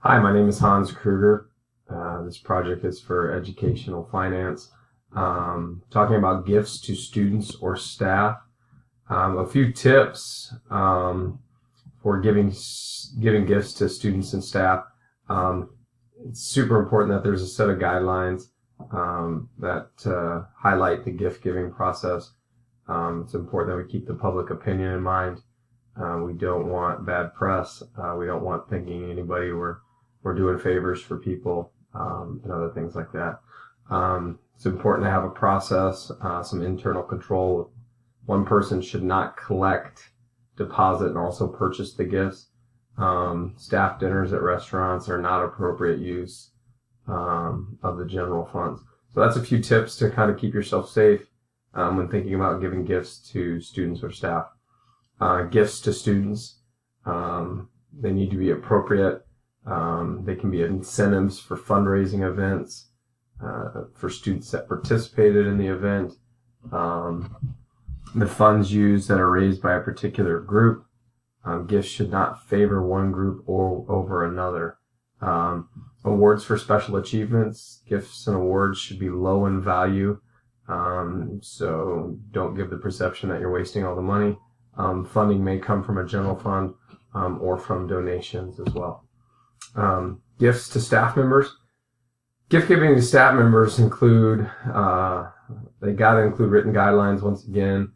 Hi, my name is Hans Kruger. This project is for educational finance. Talking about gifts to students or staff. A few tips for giving gifts to students and staff. It's super important that there's a set of guidelines that highlight the gift giving process. It's important that we keep the public opinion in mind. We don't want bad press. We don't want thinking anybody we're doing favors for people and other things like that. It's important to have a process, some internal control. One person should not collect, deposit, and also purchase the gifts. Staff dinners at restaurants are not appropriate use of the general funds. So that's a few tips to kind of keep yourself safe when thinking about giving gifts to students or staff. Gifts to students, they need to be appropriate. They can be incentives for fundraising events, for students that participated in the event. The funds used that are raised by a particular group. Gifts should not favor one group or over another. Awards for special achievements. Gifts and awards should be low in value. So don't give the perception that you're wasting all the money. Funding may come from a general fund or from donations as well. Gifts to staff members. Gift giving to staff members include, they got to include written guidelines once again,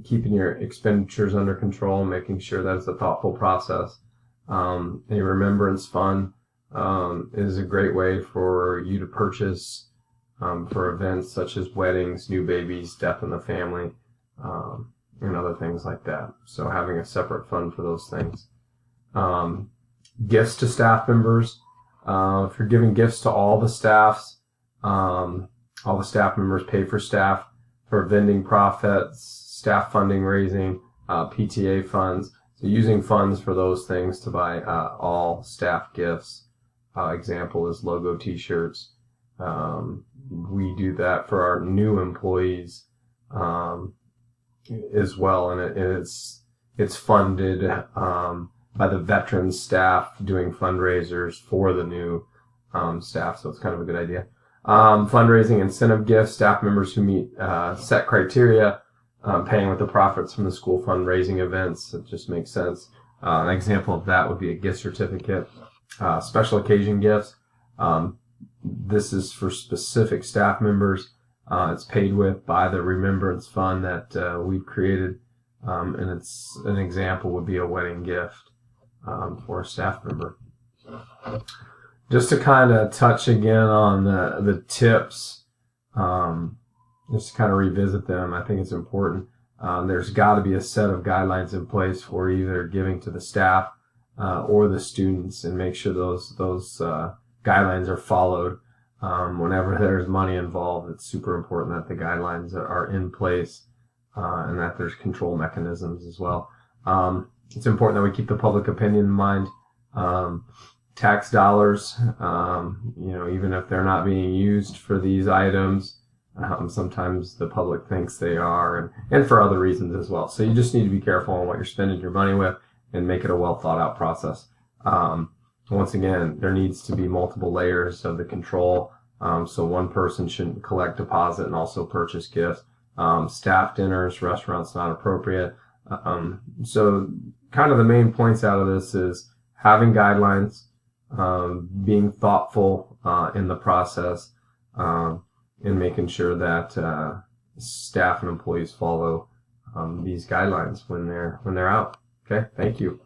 keeping your expenditures under control, making sure that it's a thoughtful process. A remembrance fund is a great way for you to purchase for events such as weddings, new babies, death in the family, and other things like that. So having a separate fund for those things. Gifts to staff members. If you're giving gifts to all the staffs, all the staff members pay for staff for vending profits, staff funding raising, PTA funds. So using funds for those things to buy all staff gifts. Example is logo t-shirts. We do that for our new employees as well, and it's funded by the veteran staff doing fundraisers for the new staff, so it's kind of a good idea. Fundraising incentive gifts, staff members who meet set criteria, paying with the profits from the school fundraising events. It just makes sense. An example of that would be a gift certificate. Special occasion gifts. This is for specific staff members. It's paid with by the remembrance fund that we've created, and it's an example would be a wedding gift for a staff member. Just to kind of touch again on the tips, just to kind of revisit them, I think it's important. There's got to be a set of guidelines in place for either giving to the staff or the students, and make sure those guidelines are followed. Whenever there's money involved, it's super important that the guidelines are in place and that there's control mechanisms as well. It's important that we keep the public opinion in mind. Tax dollars, even if they're not being used for these items, sometimes the public thinks they are, and for other reasons as well. So you just need to be careful on what you're spending your money with and make it a well thought out process. Once again, there needs to be multiple layers of the control. So one person shouldn't collect, deposit, and also purchase gifts. Staff dinners, restaurants, not appropriate. So kind of the main points out of this is having guidelines, being thoughtful in the process, and making sure that staff and employees follow these guidelines when they're out. Okay, thank you.